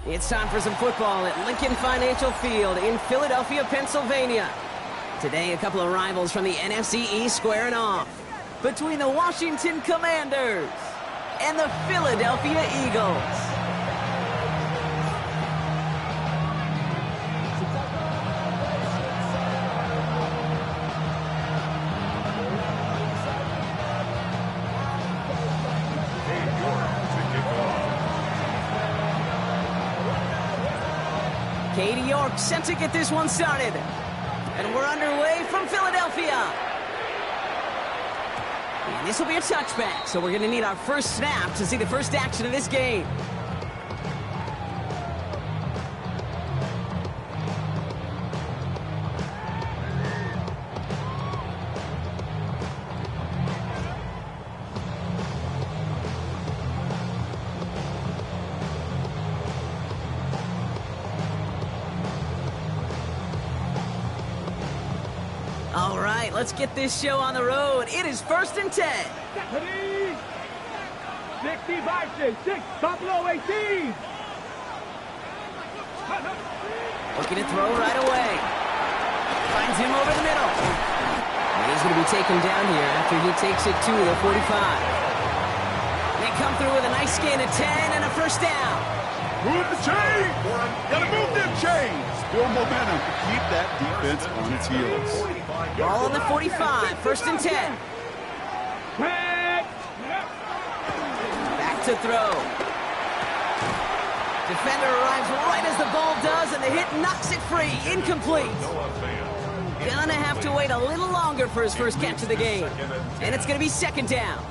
It's time for some football at Lincoln Financial Field in Philadelphia, Pennsylvania. Today, a couple of rivals from the NFC East squaring off between the Washington Commanders and the Philadelphia Eagles. Katie York set to get this one started. And we're underway from Philadelphia. And this will be a touchback, so we're going to need our first snap to see the first action of this game. All right, let's get this show on the road. It is 1st and 10. 65-6, Buffalo 18. Looking to throw right away. Finds him over the middle. And he's going to be taken down here after he takes it to the 45. They come through with a nice gain of 10 and a first down. Move the chains! Gotta move them chains! Build momentum to keep that defense on its heels. Ball on the 45, 1st and 10. Back to throw. Defender arrives right as the ball does, and the hit knocks it free. Incomplete. Gonna have to wait a little longer for his first catch of the game. And it's gonna be 2nd down.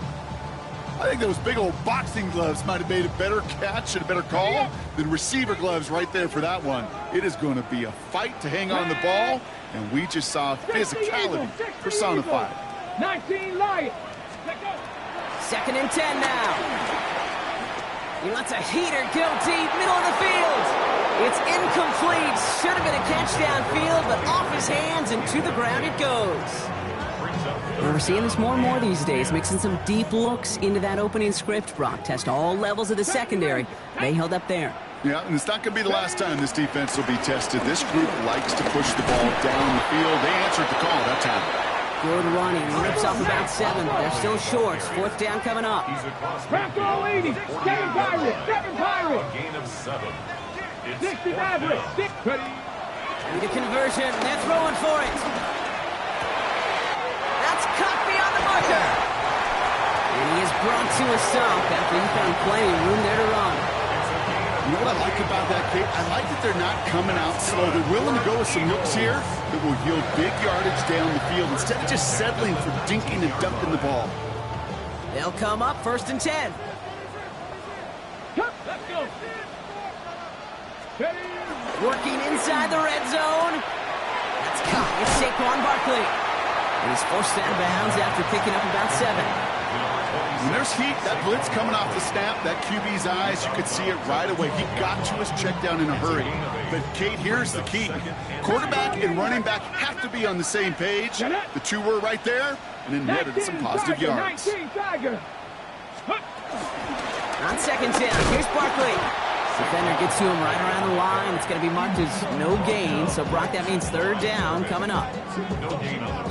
I think those big old boxing gloves might have made a better catch and a better call than receiver gloves right there for that one. It is going to be a fight to hang on the ball, and we just saw physicality personified. 19 Lions. 2nd and 10 now. He lets a heater go deep, middle of the field. It's incomplete. Should have been a catch downfield, but off his hands and to the ground it goes. We're seeing this more and more these days, mixing some deep looks into that opening script. Brock test all levels of the secondary. They held up there. Yeah, and it's not going to be the last time this defense will be tested. This group likes to push the ball down the field. They answered the call that time. Good running. Rips off about 7. They're still short. 4th down coming up. Bronco 80. 7 Pirates. 7 Pirates. Gain of 7. 60 Mavericks. 6. Need a conversion. They're throwing for it. That's cut beyond the marker. And he is brought to a stop after he found plenty of room there to run. You know what I like about that, Kate? I like that they're not coming out slow. They're willing to go with some looks here that will yield big yardage down the field instead of just settling for dinking and dumping the ball. They'll come up 1st and 10. Let's go. Working inside the red zone. That's caught. It's Saquon Barkley. And he's forced out of bounds after picking up about 7. When there's heat, that blitz coming off the snap, that QB's eyes, you could see it right away. He got to his check down in a hurry. But, Kate, here's the key. Quarterback and running back have to be on the same page. The two were right there, and then netted some positive yards. 19 Tiger. On 2nd down, here's Barkley. Defender gets to him right around the line. It's going to be marked as no gain. So, Brock, that means 3rd down coming up.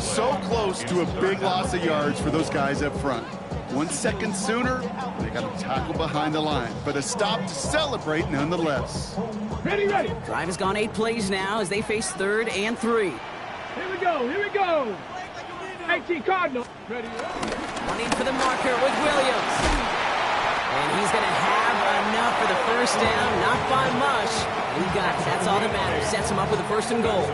So close to a big loss of yards for those guys up front. 1 second sooner, they got to tackle behind the line. But a stop to celebrate nonetheless. Ready. Drive has gone 8 plays now as they face 3rd and 3. Here we go. 18 Cardinal. Ready. Running for the marker with Williams. And he's going to have enough for the first down. Not by much. He got it. That's all that matters. Sets him up with a 1st and goal.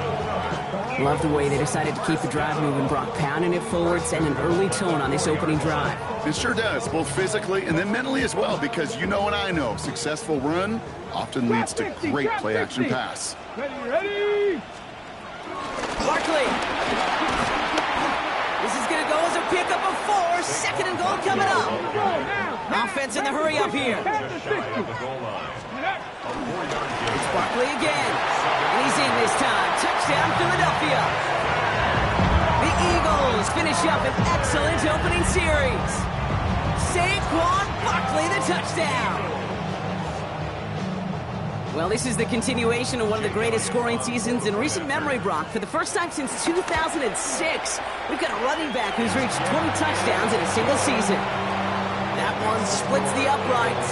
Love the way they decided to keep the drive moving, Brock. Pounding it forward, setting an early tone on this opening drive. It sure does, both physically and then mentally as well, because you know and I know, successful run often leads to great play-action pass. Ready. Barkley. This is going to go as a pickup of 4. 2nd and goal coming up. Offense in the hurry up here. It's Barkley again. And he's in this time. Touchdown, Philadelphia. The Eagles finish up an excellent opening series. Saquon Barkley, the touchdown. Well, this is the continuation of one of the greatest scoring seasons in recent memory, Brock. For the first time since 2006, we've got a running back who's reached 20 touchdowns in a single season. That one splits the uprights.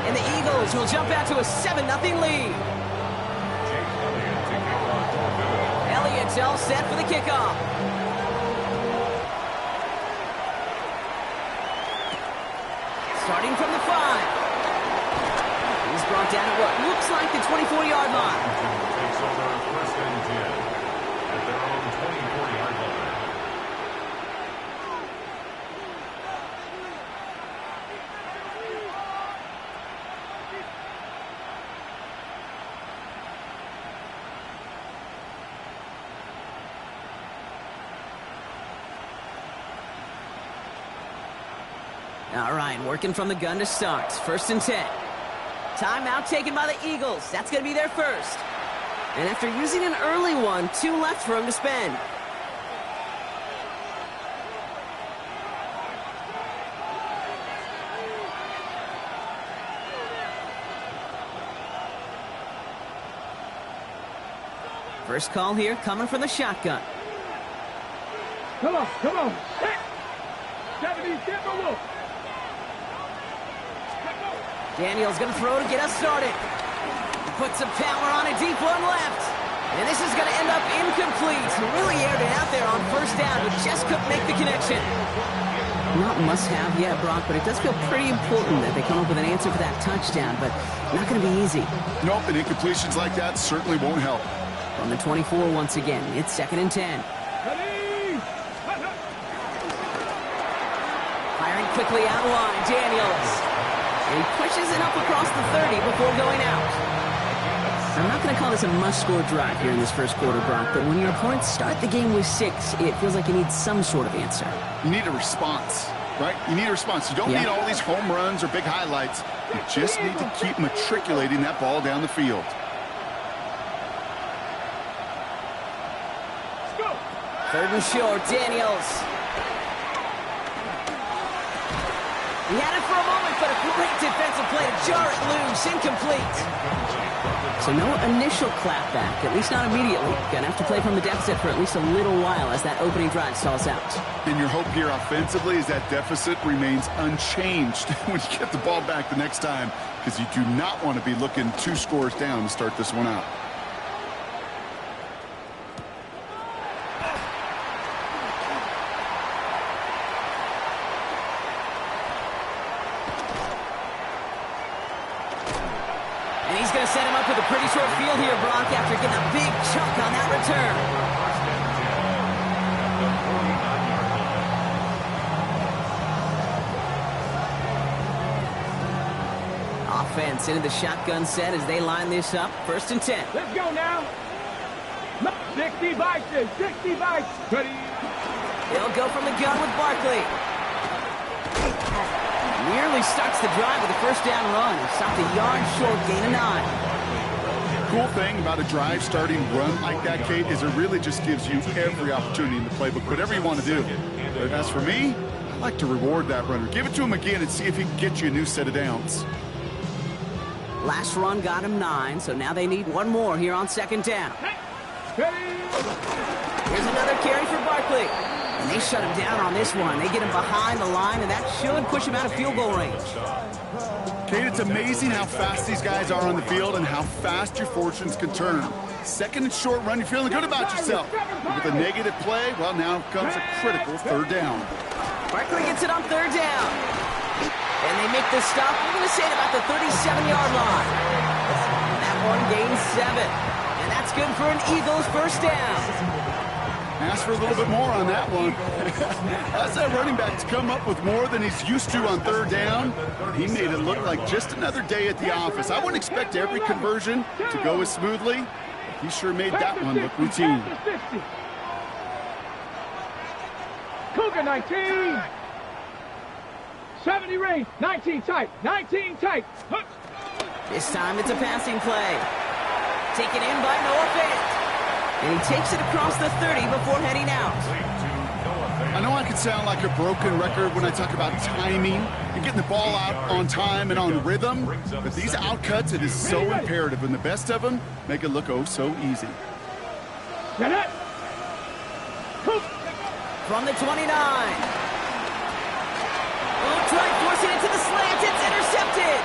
And the Eagles will jump out to a 7-0 lead. Elliott's all set for the kickoff. Starting from the 5. He's brought down at what looks like the 24-yard line. Takes over first and 10 at their own 24-yard line. All right, working from the gun to start. First and 10. Timeout taken by the Eagles. That's going to be their first. And after using an early one, 2 left for him to spend. First call here coming from the shotgun. Come on, come on. Hit. 70, step a wolf. Daniels going to throw to get us started. He puts some power on a deep one left. And this is going to end up incomplete. He really aired it out there on first down, but just couldn't make the connection. Not must-have yet, Brock, but it does feel pretty important that they come up with an answer for that touchdown, but not going to be easy. Nope, and incompletions like that certainly won't help. From the 24 once again, it's 2nd and 10. Firing quickly out of line, Daniels. And he pushes it up across the 30 before going out. I'm not going to call this a must-score drive here in this first quarter, Brock, but when your opponents start the game with 6, it feels like you need some sort of answer. You need a response, right? You need a response. You don't need all these home runs or big highlights. You just need to keep matriculating that ball down the field. Let's go. 3rd and short, Daniels. He had it for a moment, but a great defensive play to jar it loose, incomplete. So no initial clapback, at least not immediately. Gonna have to play from the deficit for at least a little while as that opening drive stalls out. And your hope here offensively is that deficit remains unchanged when you get the ball back the next time, because you do not want to be looking 2 scores down to start this one out. He's going to set him up with a pretty short field here, Brock, after getting a big chunk on that return. Offense into the shotgun set as they line this up. 1st and 10. Let's go now. 60 bites, 60 bites. Ready. They'll go from the gun with Barkley. Nearly starts the drive with a first down run. Stopped a yard short, gain of 9. Cool thing about a drive starting run like that, Kate, is it really just gives you every opportunity in the playbook, whatever you want to do. But as for me, I like to reward that runner. Give it to him again and see if he can get you a new set of downs. Last run got him 9, so now they need one more here on 2nd down. Ready. Here's another carry for Barkley. And they shut him down on this one. They get him behind the line, and that should push him out of field goal range. Kate, it's amazing how fast these guys are on the field and how fast your fortunes can turn. 2nd and short run, you're feeling good about yourself. But with a negative play, well, now comes a critical 3rd down. Barkley gets it on 3rd down. And they make the stop, I'm going to say, at about the 37-yard line. And that one gains 7. And that's good for an Eagles first down. Ask for a little bit more on that one. That's that running back to come up with more than he's used to on 3rd down. He made it look like just another day at the office. I wouldn't expect every conversion to go as smoothly. He sure made that one look routine. Cougar 19. 70 range. 19 tight. 19 tight. This time it's a passing play. Taken in by Noah Fant. And he takes it across the 30 before heading out. I know I could sound like a broken record when I talk about timing and getting the ball out on time and on rhythm, but these outcuts, it is so imperative, and the best of them make it look oh so easy. Get it! From the 29. Oh, try forcing it to the slant. It's intercepted.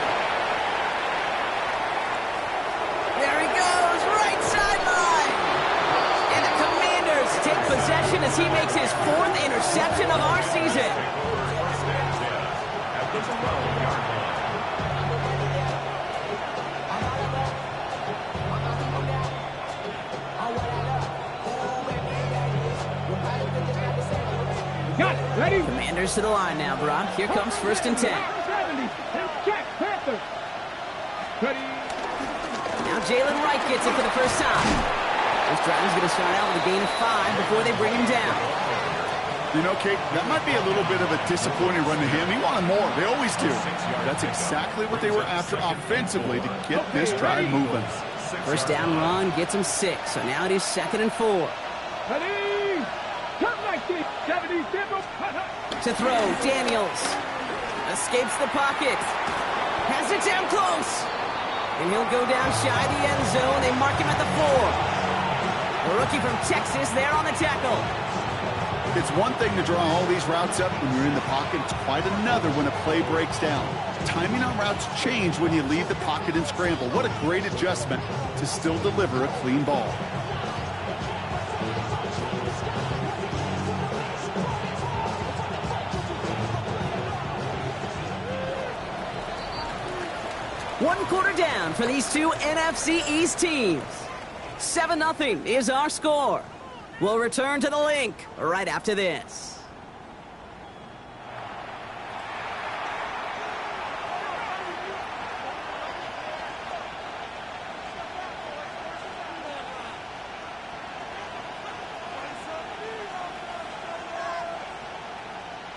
There he goes, right sideline. And the Commanders take possession as he makes his 4th interception of our season. Got it. Ready? Commanders to the line now, Brock. Here comes 1st and 10. 70. Check. Panthers. Ready. Now Jalen Wright gets it for the first time. This drive is going to start out with a gain of 5 before they bring him down. You know, Kate, that might be a little bit of a disappointing run to him. He wanted more. They always do. That's exactly what they were after offensively to get this drive moving. First down run gets him 6, so now it is 2nd and 4. Ready. Come like this. 70. To throw, Daniels escapes the pocket, has it down close, and he'll go down shy of the end zone. They mark him at the 4. The rookie from Texas there on the tackle. It's one thing to draw all these routes up when you're in the pocket. It's quite another when a play breaks down. Timing on routes change when you leave the pocket and scramble. What a great adjustment to still deliver a clean ball. One quarter down for these two NFC East teams. 7-0 is our score. We'll return to the link right after this.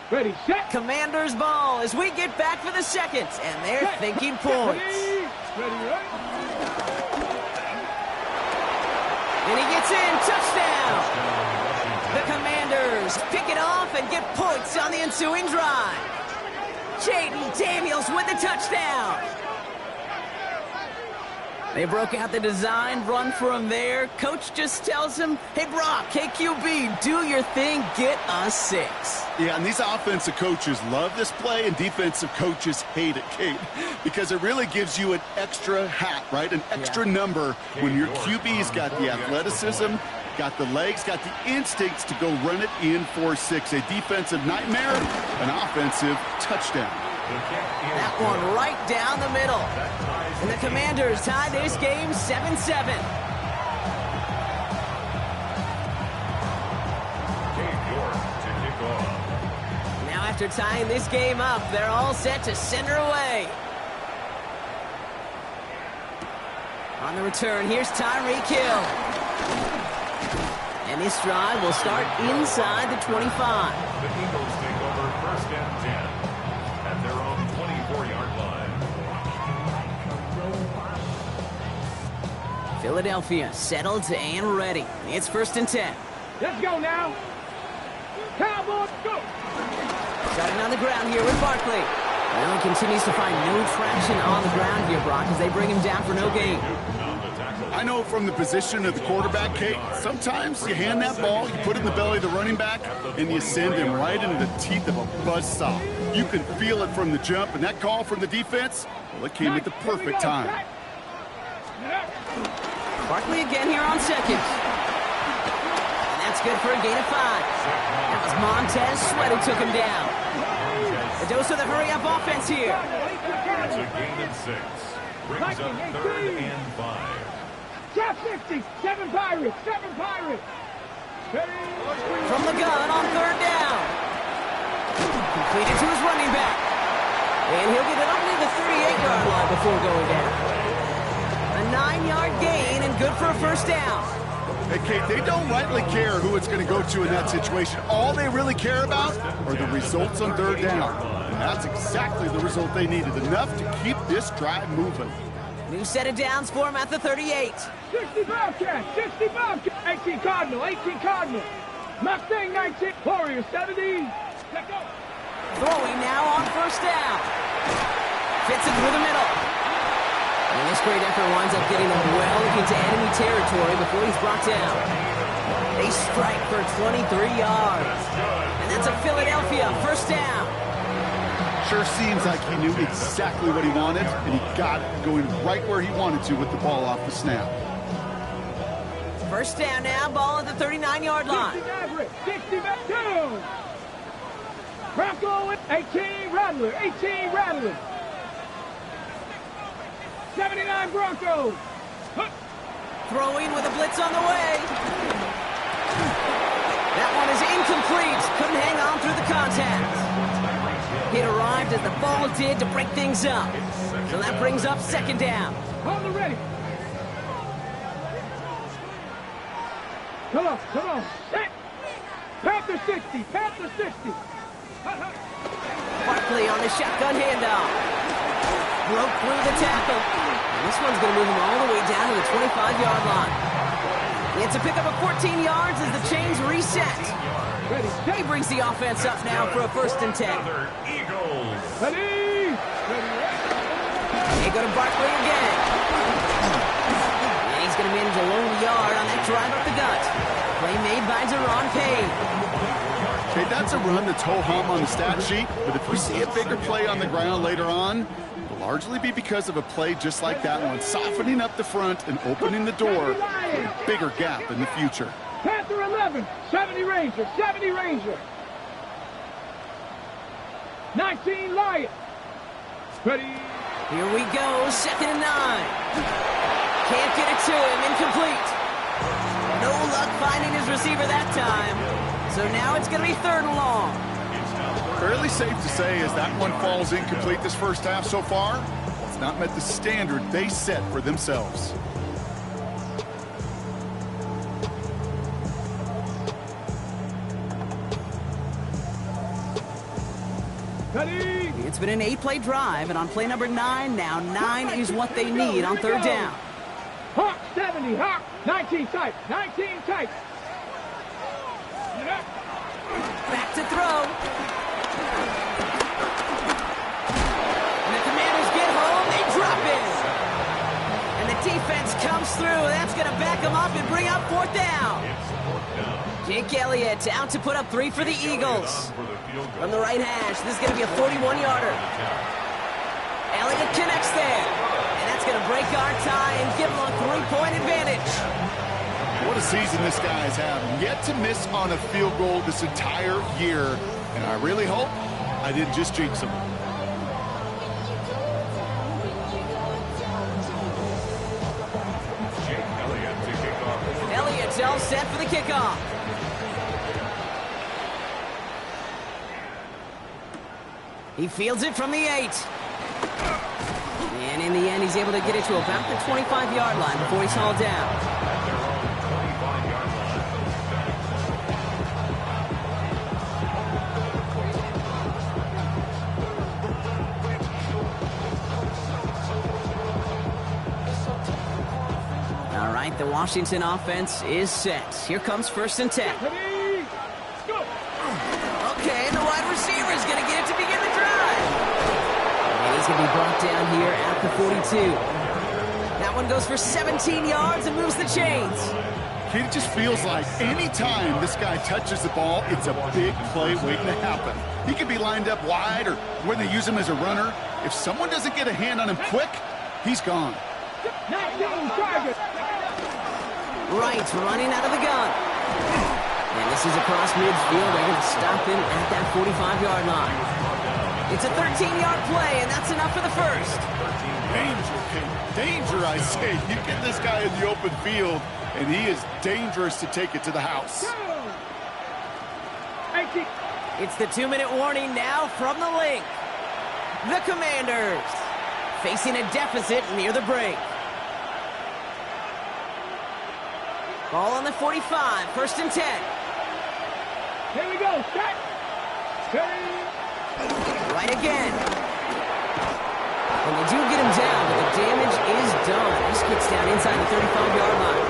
Ready, set. Commanders ball as we get back for the second, and they're thinking points. Ready, right. And he gets in, touchdown. The Commanders pick it off and get points on the ensuing drive. Jaden Daniels with the touchdown. They broke out the design run for him there. Coach just tells him, hey, Brock, KQB, do your thing, get us 6. Yeah, and these offensive coaches love this play, and defensive coaches hate it, Kate, because it really gives you an extra hat, right? An extra number when your QB's got the athleticism, got the legs, got the instincts to go run it in for 6. A defensive nightmare, an offensive touchdown. That one right down the middle. And the Commanders tie this game 7-7. Now after tying this game up, they're all set to send her away. On the return, here's Tyreek Hill. And this drive will start inside the 25. The Eagles take over 1st and 10 at their own 24-yard line. Philadelphia settled and ready. It's 1st and 10. Let's go now. Cowboys, go. Starting on the ground here with Barkley. Well, he continues to find no traction on the ground here, Brock, as they bring him down for no gain. I know from the position of the quarterback, Kate, sometimes you hand that ball, you put it in the belly of the running back, and you send him right into the teeth of a buzzsaw. You can feel it from the jump, and that call from the defense, well, it came at the perfect time. Barkley again here on 2nd. And that's good for a gain of 5. That was Montez Sweat who took him down. The dose of the hurry-up offense here. It's a gain of 6. Brings up 3rd and 5. Top 50, 7 Pirates, 7 Pirates. Ready. From the gun on 3rd down. Completed to his running back. And he'll get it up near the 38-yard line before going down. A 9-yard gain and good for a 1st down. Hey, Kate, they don't rightly care who it's going to go to in that situation. All they really care about are the results on 3rd down. And that's exactly the result they needed, enough to keep this drive moving. New set of downs for him at the 38. 60 Bobcats, 60 Bobcats. 18 Cardinal, 18 Cardinal. Mustang 19. Warrior 70. Let go. Throwing now on first down. Fits it through the middle. And this great effort winds up getting him well into enemy territory before he's brought down. They strike for 23 yards. And that's a Philadelphia first down. Sure seems like he knew exactly what he wanted, and he got it going right where he wanted to with the ball off the snap. First down now, ball at the 39-yard line. 60 Maverick, 60 back down. Bronco 18 Rattler, 18 Rattler. 79 Broncos. Throwing with a blitz on the way. That one is incomplete. Couldn't hang on through the contact. It arrived as the ball did to break things up. So that brings up second down. On the ready. Come on, come on. Set. Panther 60, Panther 60. Barkley on the shotgun handoff. Broke through the tackle. And this one's going to move him all the way down to the 25-yard line. It's a pickup of 14 yards as the chains reset. Ready. He brings the offense up now for a 1st and 10. Ready. They go to Barkley again. And he's going to manage a lone yard on that drive up the gut. Play made by Deron Payne. Okay, that's a run that's ho-hum on the stat sheet, but if we see a bigger play on the ground later on, it'll largely be because of a play just like that one, softening up the front and opening the door for a bigger gap in the future. Panther 11, 70 Ranger, 70 Ranger. 19 Lion. Ready. Here we go, 2nd and 9. Can't get it to him, incomplete. No luck finding his receiver that time. So now it's going to be 3rd and long. Fairly safe to say as that one falls incomplete this first half so far, it's not met the standard they set for themselves. Ready. It's been an 8-play drive, and on play number 9, now 9 is what they need on 3rd down. Hawk 70, Hawk 19 tight, 19 tight. Back to throw. And the Commanders get home, they drop it. And the defense comes through. That's going to back them up and bring up 4th down. Jake Elliott out to put up 3 for the Eagles. From the right hash, this is going to be a 41-yarder. Elliott connects there. And that's going to break our tie and give them a 3-point advantage. What a season this guy has had. Yet to miss on a field goal this entire year. And I really hope I didn't just jinx him. Elliott's all set for the kickoff. He fields it from the 8. And in the end, he's able to get it to about the 25-yard line before he's hauled down. All right, the Washington offense is set. Here comes 1st and 10. Ready. Go. Okay, the wide receiver is going to get it to begin the drive. And he's going to be brought down here at the 42. That one goes for 17 yards and moves the chains. It just feels like any time this guy touches the ball, it's a big play waiting to happen. He could be lined up wide or when they use him as a runner. If someone doesn't get a hand on him quick, he's gone. 19 target. Right, running out of the gun. And this is across midfield. They're going to stop him at that 45-yard line. It's a 13-yard play, and that's enough for the 1st. Danger, Kate. Danger, I say. You get this guy in the open field, and he is dangerous to take it to the house. 18. It's the 2-minute warning now from the link. The Commanders facing a deficit near the break. Ball on the 45, 1st and 10. Here we go. Set. Ready. Right again. And they do get him down, but the damage is done. This gets down inside the 35-yard line.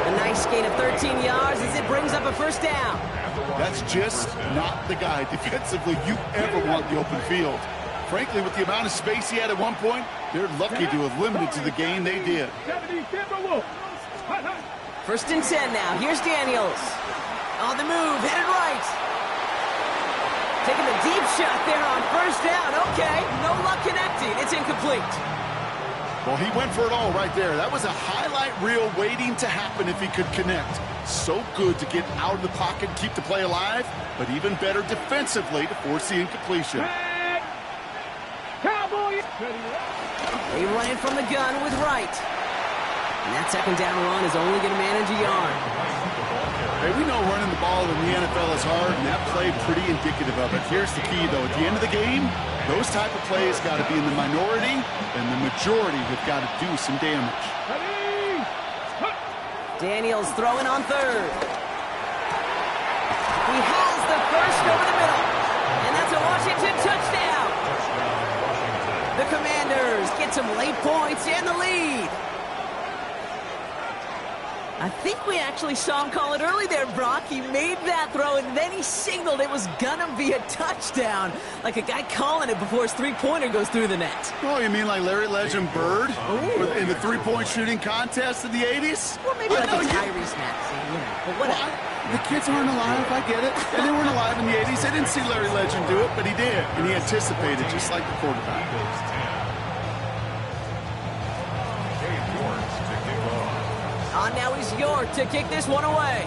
A nice gain of 13 yards as it brings up a first down. That's just not the guy defensively you ever want in the open field. Frankly, with the amount of space he had at one point, they're lucky to have limited to the gain they did. 70 Timberwolves. Hot, hot. First and 10 now. Here's Daniels. On the move, headed right. Taking the deep shot there on first down. Okay, no luck connecting. It's incomplete. Well, he went for it all right there. That was a highlight reel waiting to happen if he could connect. So good to get out of the pocket and keep the play alive, but even better defensively to force the incompletion. Cowboys. They run it from the gun with Wright. And that second down run is only going to manage a yard. Hey, we know running the ball in the NFL is hard, and that play pretty indicative of it. Here's the key, though. At the end of the game, those type of plays got to be in the minority, and the majority have got to do some damage. Daniels throwing on third. He has the first over the middle. And that's a Washington touchdown. The Commanders get some late points and the lead. I think we actually saw him call it early there, Brock. He made that throw, and then he signaled it was gonna be a touchdown. Like a guy calling it before his three-pointer goes through the net. Oh, you mean like Larry Legend Bird in the three-point shooting contest in the 80s? Well, maybe like a Tyrese Maxey, you know, but whatever. Well, the kids aren't alive, I get it. And they weren't alive in the 80s. They didn't see Larry Legend do it, but he did. And he anticipated, just like the quarterback. On now is York to kick this one away.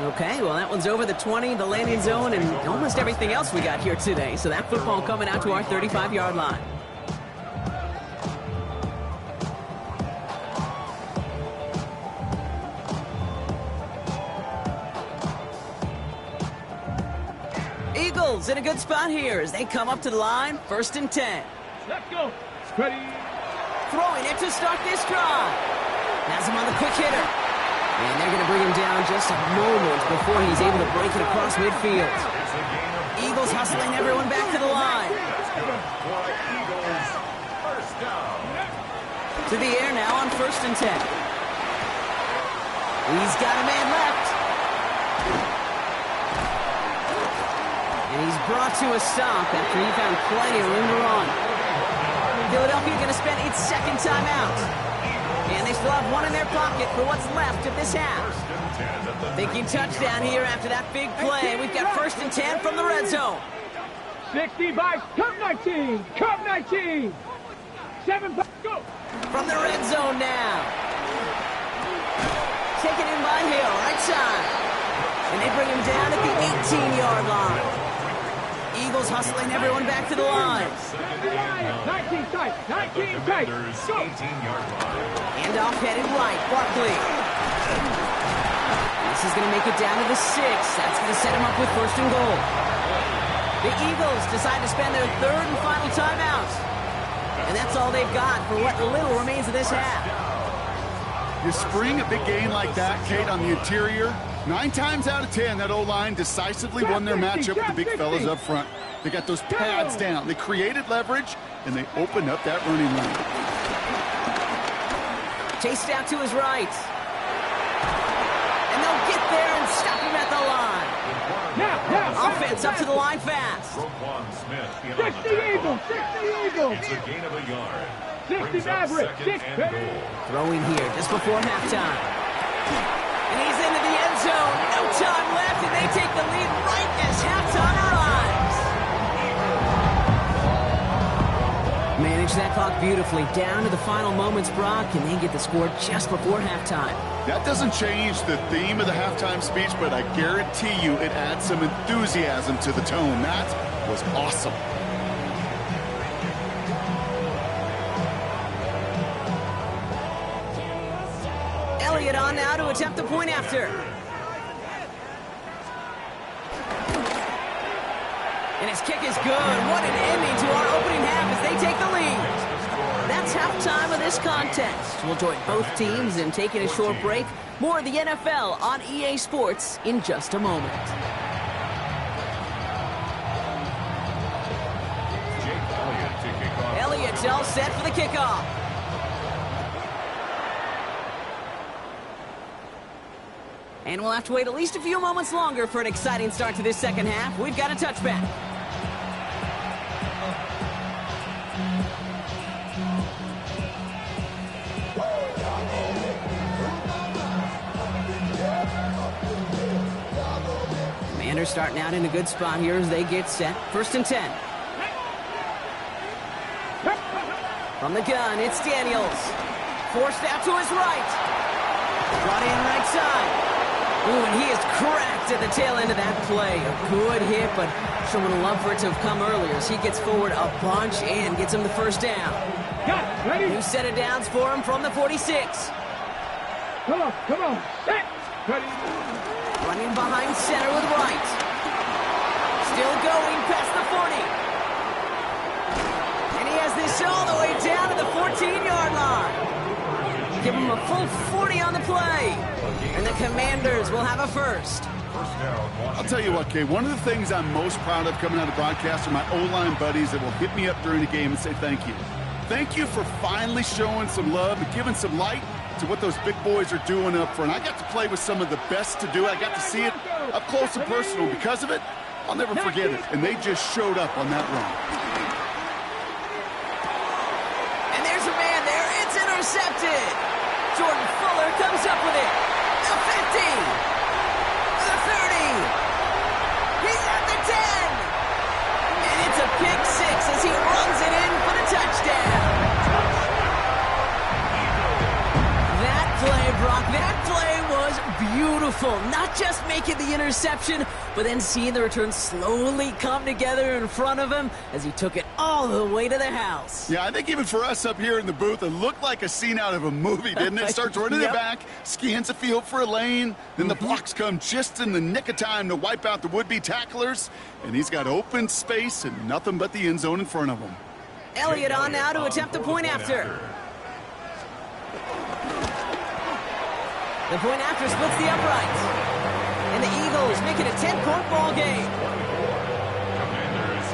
Okay, well, that one's over the 20, the landing zone, and almost everything else we got here today. So that football coming out to our 35-yard line. Eagles in a good spot here as they come up to the line, 1st and 10. Let's go. Ready. Throwing it to start this drive. Has him on the quick hitter. And they're going to bring him down just a moment before he's able to break it across midfield. Eagles hustling everyone back to the line. To the air now on 1st and 10. He's got a man left. And he's brought to a stop after he found plenty of room to run. Philadelphia going to spend its second timeout. And they still have one in their pocket for what's left of this half. Thinking touchdown here after that big play. We've got 1st and 10 from the red zone. 65, Cup 19, Cup 19. 7, go. From the red zone now. Taken in by Hill, right side. And they bring him down at the 18-yard line. Eagles hustling everyone back to the line. 19 tight, 19 tight. Go. Handoff headed right, Barkley. This is going to make it down to the 6. That's going to set him up with 1st and goal. The Eagles decide to spend their 3rd and final timeout. And that's all they've got for what little remains of this half. You spring a big gain like that, Kate, on the interior. 9 times out of 10, that O-line decisively won their matchup with the big fellas up front. They got those pads down. They created leverage, and they opened up that running lane. Chased out to his right. And they'll get there and stop him at the line. Offense up to the line fast. 60 Eagles, 60 Eagles. It's a gain of a yard. 60 Maverick, 6. Throwing here just before halftime. And he's into the end zone. No time left, and they take the lead right as halftime arrives. Manage that clock beautifully down to the final moments, Brock, and they get the score just before halftime. That doesn't change the theme of the halftime speech, but I guarantee you it adds some enthusiasm to the tone. That was awesome. Elliott on now to attempt the point after. And his kick is good. What an ending to our opening half as they take the lead. That's halftime of this contest. We'll join both teams in taking a short break. More of the NFL on EA Sports in just a moment. Elliott's all set for the kickoff. And we'll have to wait at least a few moments longer for an exciting start to this second half. We've got a touchback. Commanders starting out in a good spot here as they get set. 1st and 10. From the gun, it's Daniels. Forced out to his right. Brought in right side. Ooh, and he is cracked at the tail end of that play. A good hit, but sure would have loved for it to have come earlier as he gets forward a bunch and gets him the first down. Got it. Ready? New set of downs for him from the 46. Come on. Set. Ready? Running behind center with right. Still going past the 40. And he has this all the way down to the 14-yard line. Give him a full 40 on the play. And the Commanders will have a first. I'll tell you what, Kay, one of the things I'm most proud of coming out of broadcast are my O-line buddies that will hit me up during the game and say thank you. Thank you for finally showing some love and giving some light to what those big boys are doing up front. I got to play with some of the best to do it. I got to see it up close and personal. Because of it, I'll never forget it. And they just showed up on that run. And there's a man there. It's intercepted. Jordan Fuller comes up with it. The 50. The 30. He's at the 10. And it's a pick six as he runs it in for the touchdown. That play, Brock, that play was beautiful. Not just making the interception, but then seeing the return slowly come together in front of him as he took it all the way to the house. Yeah, I think even for us up here in the booth, it looked like a scene out of a movie, didn't it? Starts running it back, scans the field for a lane, then the blocks come just in the nick of time to wipe out the would-be tacklers, and he's got open space and nothing but the end zone in front of him. Elliott on now to attempt the point after. The point after splits the uprights. And the Eagles make it a 10-point ball game. Commanders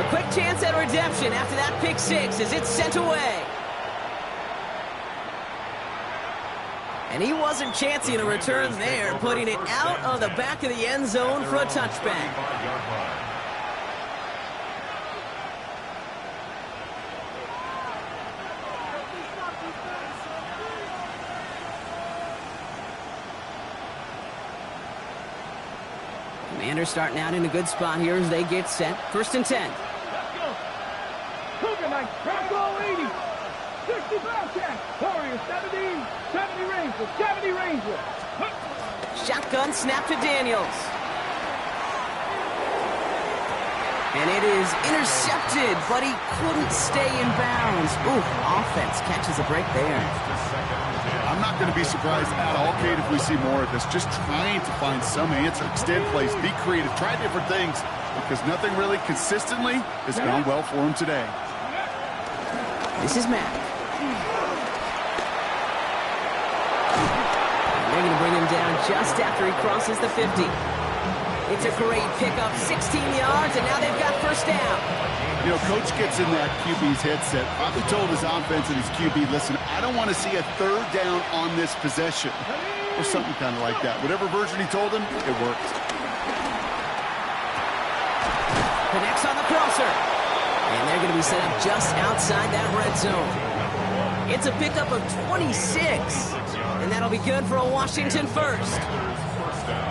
14. A quick chance at redemption after that pick six as it's sent away. And he wasn't chancing a return there, putting it out of the back of the end zone for a touchback. Commanders starting out in a good spot here as they get set. 1st and 10. Let's go. Cougar Knight. Rambo 80. 65 catch. Warrior 70. 70 Ranger. 70 Ranger. Shotgun snap to Daniels. And it is intercepted, but he couldn't stay in bounds. Ooh, offense catches a break there. I'm not going to be surprised at all, Kate, if we see more of this. Just trying to find some answer, extend plays, be creative, try different things, because nothing really consistently has gone well for him today. This is Mack. They're going to bring him down just after he crosses the 50. It's a great pickup, 16 yards, and now they've got first down. You know, Coach gets in that QB's headset, probably told his offense and his QB, listen, I don't want to see a third down on this possession, or something kind of like that. Whatever version he told him, it worked. Connects on the crosser. And they're going to be set up just outside that red zone. It's a pickup of 26, and that'll be good for a Washington first.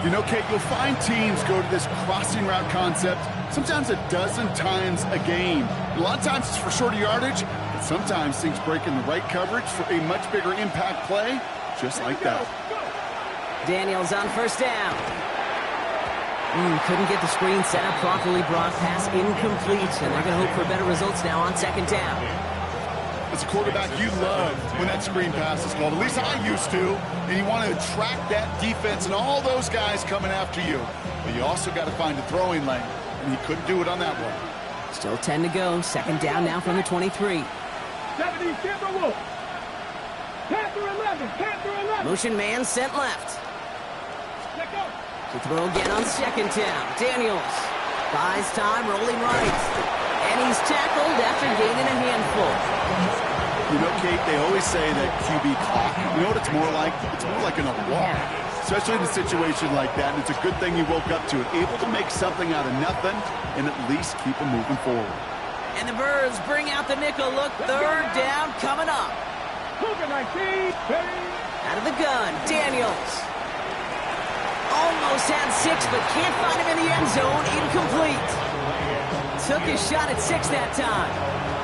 You know, Kate, you'll find teams go to this crossing route concept sometimes a dozen times a game. A lot of times it's for shorter yardage, but sometimes things break in the right coverage for a much bigger impact play, just like that. Daniels on first down. Couldn't get the screen set up properly. Broad pass incomplete, and they're going to hope for better results now on second down. As a quarterback, you love when that screen pass is called. At least I used to. And you want to attract that defense and all those guys coming after you. But you also got to find a throwing lane. And he couldn't do it on that one. Still 10 to go. Second down now from the 23. 70 Timberwolves. Panther 11. Panther 11. Motion man sent left. Let go. To throw again on second down. Daniels buys time, rolling right. And he's tackled after gaining a handful. You know, Kate, they always say that QB clock. You know what it's more like? It's more like an alarm, especially in a situation like that. And it's a good thing he woke up to it, able to make something out of nothing and at least keep him moving forward. And the Birds bring out the nickel look. Third down coming up. Out of the gun, Daniels. Almost had 6, but can't find him in the end zone. Incomplete. Took his shot at 6 that time.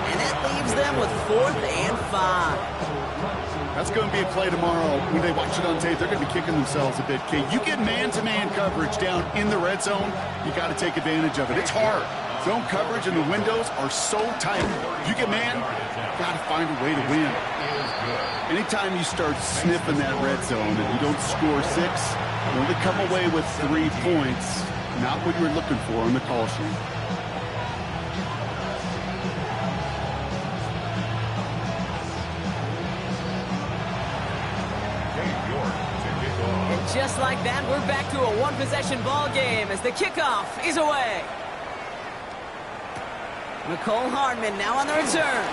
And that leaves them with 4th and 5. That's going to be a play tomorrow. When they watch it on tape, they're going to be kicking themselves a bit, Kate. You get man-to-man coverage down in the red zone, you got to take advantage of it. It's hard. Zone coverage and the windows are so tight. If you get man, you got to find a way to win. Anytime you start sniffing that red zone and you don't score 6, you only come away with 3 points. Not what you were looking for on the call sheet. Just like that, we're back to a one-possession ball game as the kickoff is away. Nicole Hardman now on the return.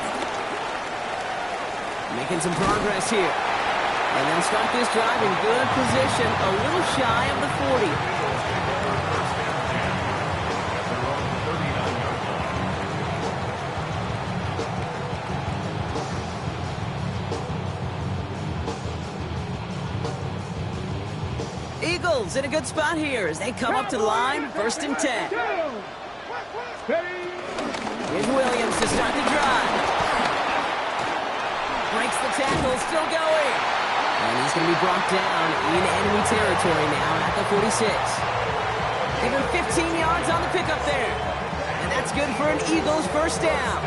Making some progress here. And they'll start this drive in good position, a little shy of the 40. Eagles in a good spot here as they come up to the line. 1st and 10. Here's Williams to start the drive. Breaks the tackle, still going. And he's going to be brought down in enemy territory now at the 46. Give him 15 yards on the pickup there. And that's good for an Eagles 1st down.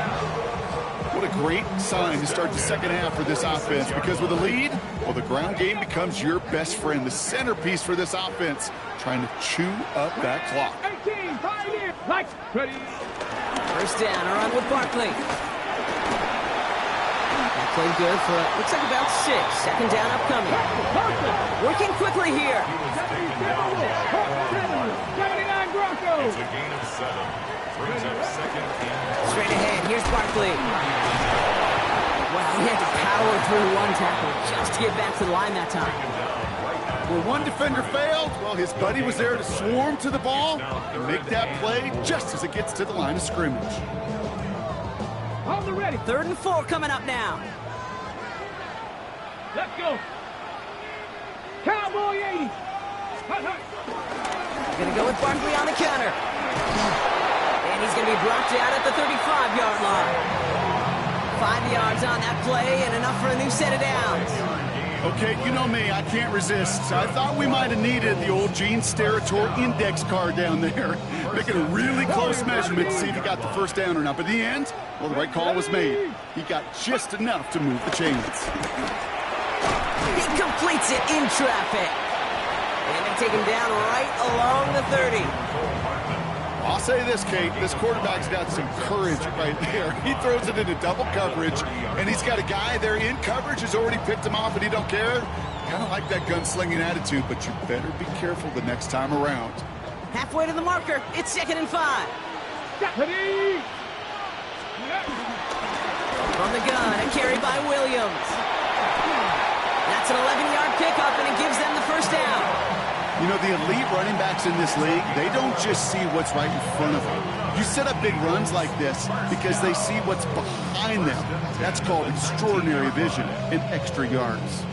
What a great sign to start the second half for this offense, because with a lead, well, the ground game becomes your best friend, the centerpiece for this offense, trying to chew up that clock. 18, ready. 1st down, a run with Barkley. That played good for, looks like about 6. 2nd down upcoming. Working quickly here. 79 Broncos. It's a gain of 7. Brings up 2nd and... Straight ahead, here's Barkley. Wow, he had to power through one tackle just to get back to the line that time. Well, one defender failed. Well, his buddy was there to swarm to the ball and make that play just as it gets to the line of scrimmage. On the ready. 3rd and 4 coming up now. Let's go. Cowboy 80. Gonna go with Barkley on the counter. And he's gonna be brought down at the 35-yard line. 5 yards on that play and enough for a new set of downs. Okay, you know me, I can't resist. I thought we might have needed the old Gene Steratore index card down there, making a really close measurement to see if he got the 1st down or not. But in the end, well, the right call was made. He got just enough to move the chains. He completes it in traffic. And they take him down right along the 30. I'll say this, Kate, this quarterback's got some courage right there. He throws it into double coverage, and he's got a guy there in coverage who's already picked him off, and he don't care. Kind of like that gunslinging attitude, but you better be careful the next time around. Halfway to the marker, it's 2nd and 5. Ready. From the gun, a carry by Williams. That's an 11-yard pickup, and it gives them the 1st down. You know, the elite running backs in this league, they don't just see what's right in front of them. You set up big runs like this because they see what's behind them. That's called extraordinary vision and extra yards.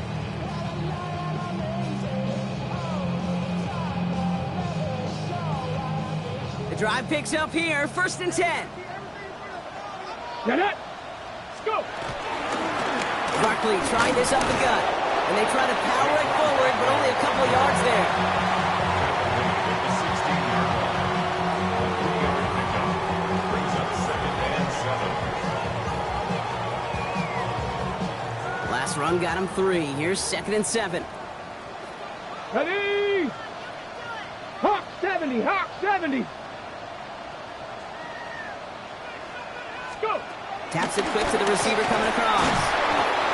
The drive picks up here, 1st and 10. Get it. Let's go. Barkley trying this up the gut. And they try to power it forward, but only a couple yards there. Last run got him 3. Here's 2nd and 7. Ready. Hawk 70. Hawk 70. Let's go. Taps it quick to the receiver coming across.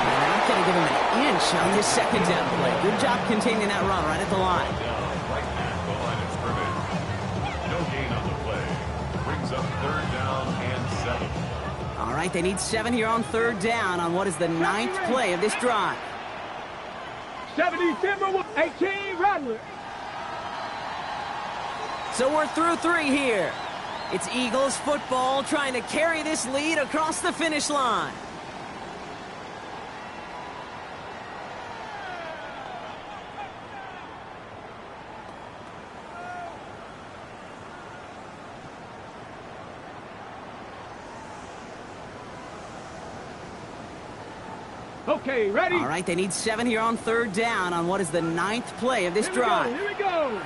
And they're not going to give him an inch on this 2nd down play. Good job containing that run right at the line. Right at the line of scrimmage. No gain on the play. Brings up 3rd down and 7. All right, they need 7 here on 3rd down on what is the 9th play of this drive. 70 Timberwolves, 18 Rattlers. So we're through 3 here. It's Eagles football trying to carry this lead across the finish line. Okay, ready? All right, they need 7 here on 3rd down on what is the 9th play of this drive. Here we go.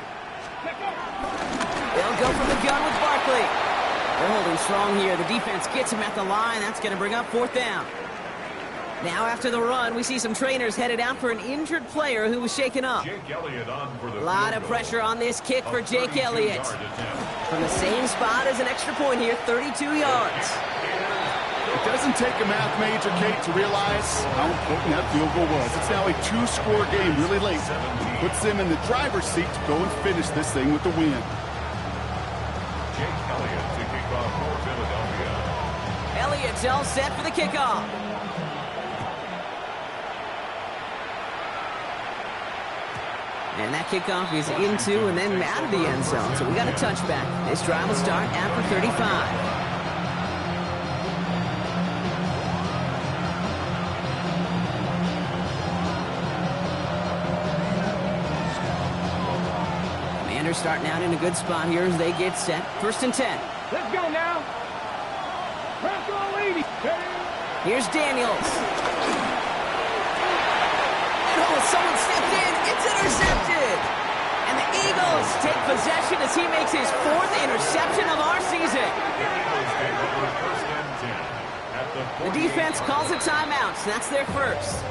They'll go from the gun with Barkley. They're holding strong here. The defense gets him at the line. That's going to bring up 4th down. Now after the run, we see some trainers headed out for an injured player who was shaken up. Jake Elliott on for the A lot of pressure on this kick for Jake Elliott. From the same spot as an extra point here, 32 yards. It doesn't take a math major, Kate, to realize how important that field goal was. It's now a 2-score game really late. Puts them in the driver's seat to go and finish this thing with the win. Jake Elliott to kick off for Philadelphia. Elliott's all set for the kickoff. And that kickoff is into and then out of the end zone. So we got a touchback. This drive will start after 35. Commanders starting out in a good spot here as they get set. 1st and 10. Let's go now. Bronco 80. Here's Daniels. Oh, someone stepped in. It's intercepted. And the Eagles take possession as he makes his 4th interception of our season. The defense calls a timeout, so that's their first.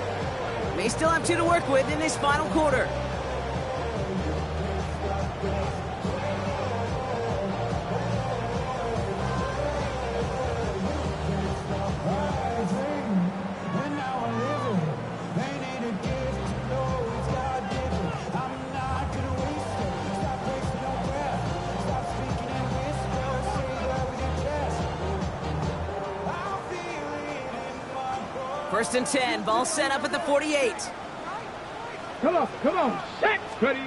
May still have 2 to work with in this final quarter. First and 10, ball set up at the 48. Come on, set, ready.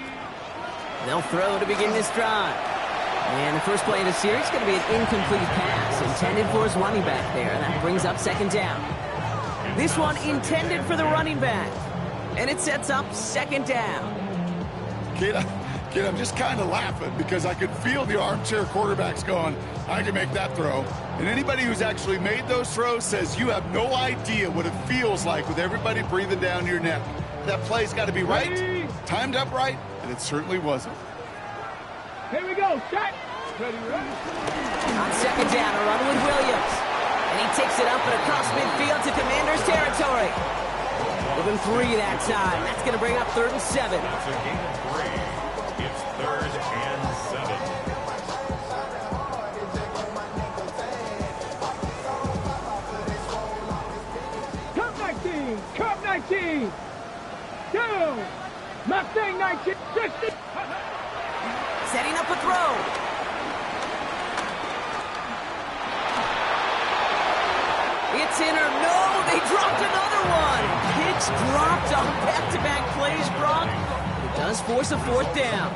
They'll throw to begin this drive. And the first play of the series is going to be an incomplete pass intended for his running back there. That brings up 2nd down. This one intended for the running back. And it sets up 2nd down. Kid, I'm just kind of laughing because I could feel the armchair quarterbacks going, I can make that throw. And anybody who's actually made those throws says you have no idea what it feels like with everybody breathing down your neck. That play's got to be right, timed up right, and it certainly wasn't. Here we go, set. Ready. On 2nd down, a run with Williams. And he takes it up and across midfield to Commanders territory. Give him 3 that time. That's going to bring up 3rd and 7. It's a game of 3. It's 3rd and 7. Cup 19. Down. Mustang 19. 60. Setting up a throw. It's in or no, they dropped another one. Pitch dropped on back-to-back plays, Brock. It does force a 4th down.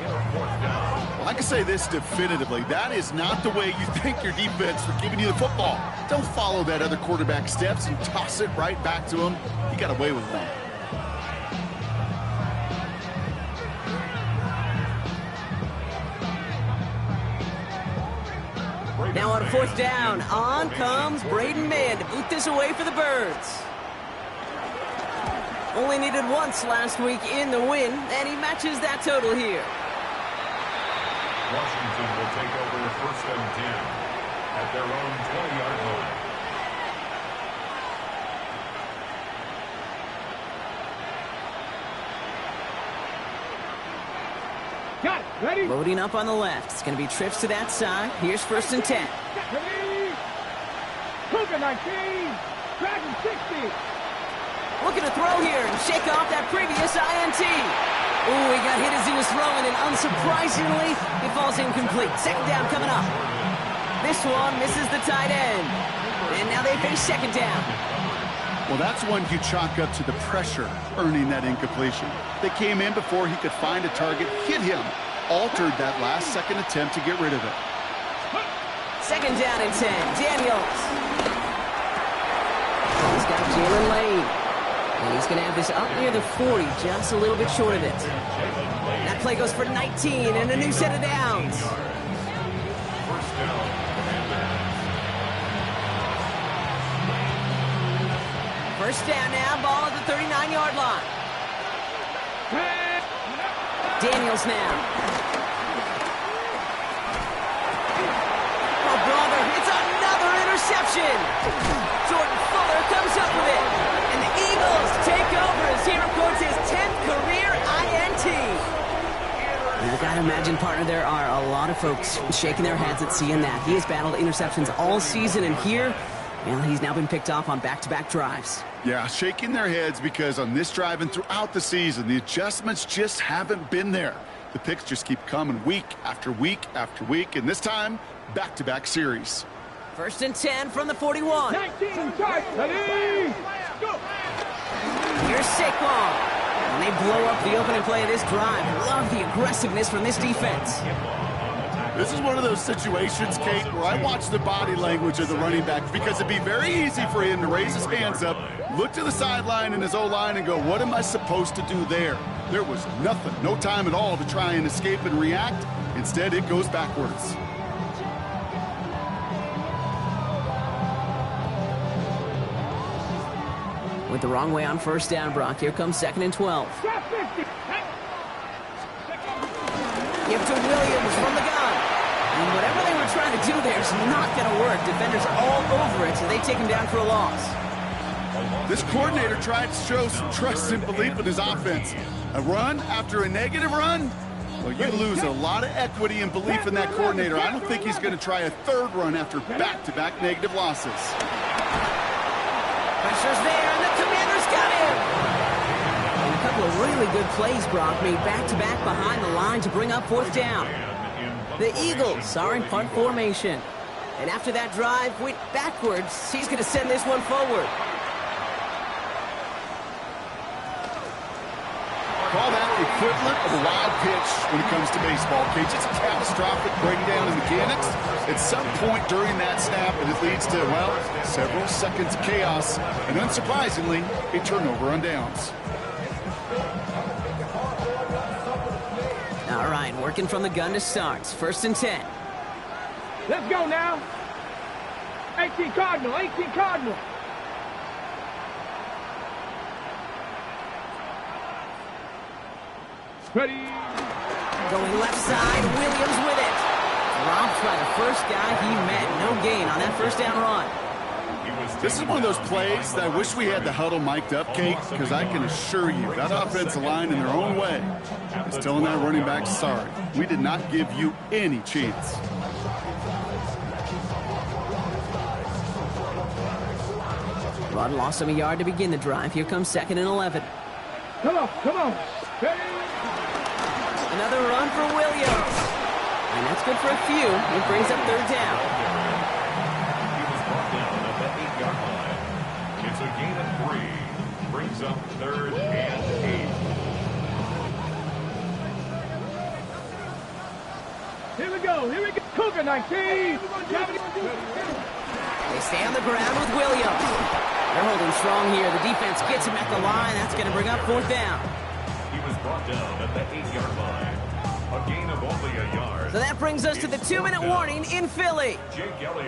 Well, I can say this definitively. That is not the way you thank your defense for giving you the football. Don't follow that other quarterback steps and toss it right back to him. He got away with one. Now on 4th down, on comes Braden Mann to boot this away for the Birds. Only needed once last week in the win, and he matches that total here. Washington will take over 1st and 10 at their own 20-yard line. Got it. Ready? Loading up on the left. It's going to be trips to that side. Here's 1st and 10. Ready. Cougar 19. Dragon 60. Looking to throw here and shake off that previous INT. Ooh, he got hit as he was throwing, and unsurprisingly, it falls incomplete. 2nd down coming up. This one misses the tight end. And now they face second down. Well, that's one you chalk up to the pressure earning that incompletion. They came in before he could find a target, hit him, altered that last second attempt to get rid of it. Second down and 10. Daniels. He's got Jalen Lane. And he's going to have this up near the 40, just a little bit short of it. That play goes for 19 and a new set of downs. First down now, ball at the 39-yard line. Daniels now. Oh, brother, it's another interception. Jordan Fuller comes up with it. And the Eagles take over as he records his 10th career INT. You've got to imagine, partner, there are a lot of folks shaking their heads at seeing that. He has battled interceptions all season, and here, well, he's now been picked off on back-to-back drives. Yeah, shaking their heads because on this drive and throughout the season, the adjustments just haven't been there. The picks just keep coming week after week after week, and this time, back-to-back series. First and 10 from the 41. 19, charge, ready, go! Here's Saquon. And they blow up the opening play of this drive. Love the aggressiveness from this defense. This is one of those situations, Kate, where I watch the body language of the running back because it'd be very easy for him to raise his hands up, look to the sideline in his O-line and go, what am I supposed to do there? There was nothing, no time at all to try and escape and react. Instead, it goes backwards. With the wrong way on first down, Brock. Here comes second and 12. Give to Williams from the gun. And whatever they were trying to do there is not going to work. Defenders all over it, so they take him down for a loss. This coordinator tried to show some trust and belief in his offense. A run after a negative run? Well, you lose a lot of equity and belief in that coordinator. I don't think he's going to try a third run after back-to-back negative losses. Pressure's there, and the Commanders got him. And a couple of really good plays, Brock, made back-to-back behind the line to bring up fourth down. The Eagles are in punt formation. And after that drive went backwards, he's going to send this one forward. Call that the equivalent of a wild pitch when it comes to baseball, Cage. It's a catastrophic breakdown in mechanics. At some point during that snap, and it leads to, well, several seconds of chaos, and unsurprisingly, a turnover on downs. All right, working from the gun to start. First and 10. Let's go now. 18 Cardinal, 18 Cardinal. Ready. Going left side, Williams with it. Dropped by the first guy he met. No gain on that first down run. This is one of those plays that I wish we had the huddle mic'd up, Kate, because I can assure you that offensive line in their own way is telling that running back, sorry, we did not give you any chance. Rod lost him a yard to begin the drive. Here comes second and 11. Come on, come on. Ready. Another run for Williams. And that's good for a few. It brings up third down. He was brought down at the 8-yard line. It's a gain of 3. Brings up third and 8. Here we go, here we go. Cougar 19. They stay on the ground with Williams. They're holding strong here. The defense gets him at the line. That's going to bring up fourth down. He was brought down at the 8-yard line. A gain of only a yard. So that brings us to the 2-minute warning in Philly.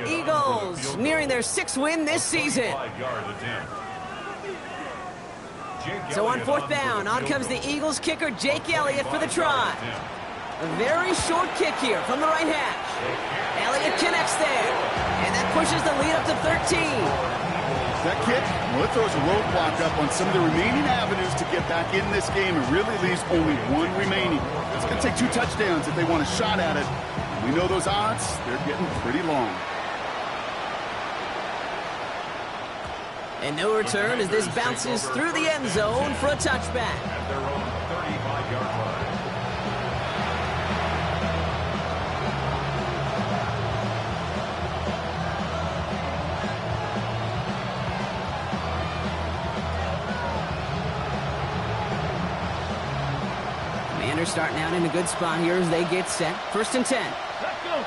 Eagles nearing their 6th win this season. So on fourth down, on comes the Eagles kicker, Jake Elliott, for the try. A very short kick here from the right hash. Elliott connects there. And that pushes the lead up to 13. That kick, well, it throws a roadblock up on some of the remaining avenues to get back in this game and really leaves only one remaining. It's going to take 2 touchdowns if they want a shot at it. We know those odds, they're getting pretty long. And no return as this bounces through the end zone for a touchback. At their own 35-yard line. starting out in a good spot here as they get set. 1st and 10. Let's go.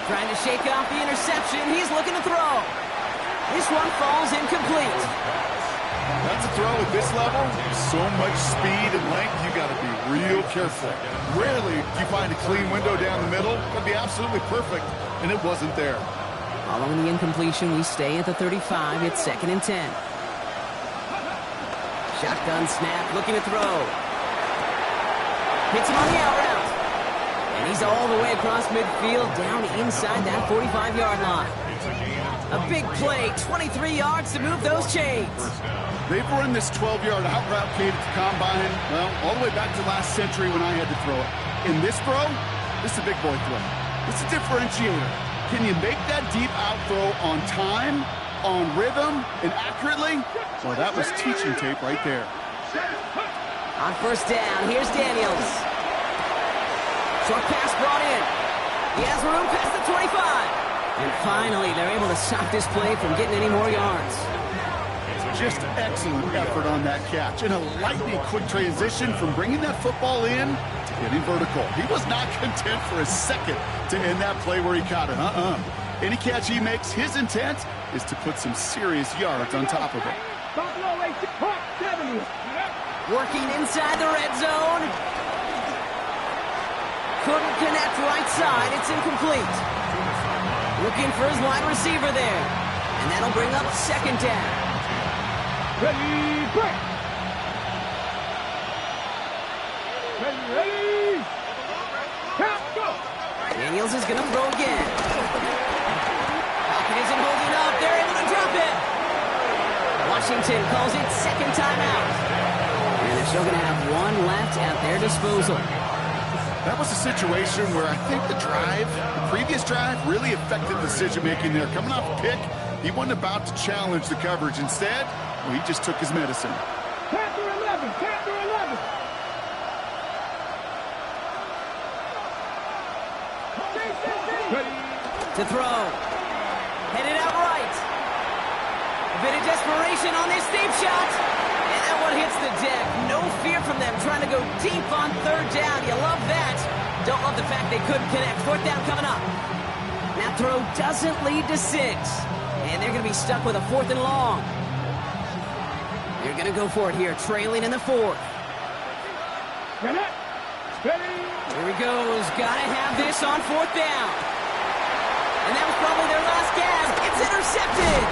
Trying to shake off the interception. He's looking to throw. This one falls incomplete. That's a throw at this level. So much speed and length, you got to be real careful. Rarely do you find a clean window down the middle. Could be absolutely perfect, and it wasn't there. Following the incompletion, we stay at the 35. It's 2nd and 10. Shotgun snap, looking to throw. Hits him on the out route. And he's all the way across midfield, down inside that 45-yard line. A big play, 23 yards to move those chains. They've run this 12-yard out route, Kate, at the combine, well, all the way back to last century when I had to throw it. In this throw, this is a big boy throw. It's a differentiator. Can you make that deep out throw on time, on rhythm, and accurately? Well, that was teaching tape right there. On 1st down, here's Daniels. Short pass brought in. He has room past the 25. And finally, they're able to stop this play from getting any more yards. Just excellent effort on that catch. And a lightning quick transition from bringing that football in to getting vertical. He was not content for a second to end that play where he caught it. Any catch he makes, his intent is to put some serious yards on top of it. Buffalo 70. Working inside the red zone. Couldn't connect right side. It's incomplete. Looking for his wide receiver there. And that'll bring up 2nd down. Ready, break. Ready. Count, go. Daniels is going to throw again. Falcon isn't holding up. They're able to drop it. Washington calls it 2nd timeout. And they're still going to have one left at their disposal. That was a situation where I think the previous drive, really affected decision-making there. Coming off a pick, he wasn't about to challenge the coverage. Instead, well, he just took his medicine. Panther 11. Panther 11. To throw. Headed out right. A bit of desperation on this deep shot. And that one hits the deck. No fear from them trying to go deep on 3rd down. You love that. Don't love the fact they couldn't connect. 4th down coming up. That throw doesn't lead to 6. And they're going to be stuck with a 4th and long. They're going to go for it here, trailing in the 4th. Here he goes. Got to have this on 4th down. And that was probably their last gasp. It's intercepted.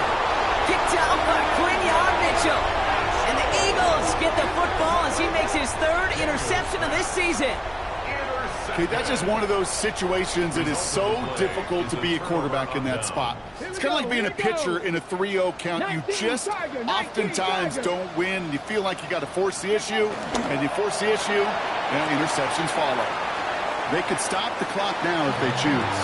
Kicked out by Quinion Mitchell. And the Eagles get the football as he makes his 3rd interception of this season. Okay, that's just one of those situations that is so difficult to be a quarterback in that spot. It's kind of like being a pitcher in a 3-0 count. You just oftentimes don't win. You feel like you got to force the issue, and you force the issue, and interceptions follow. They could stop the clock now if they choose.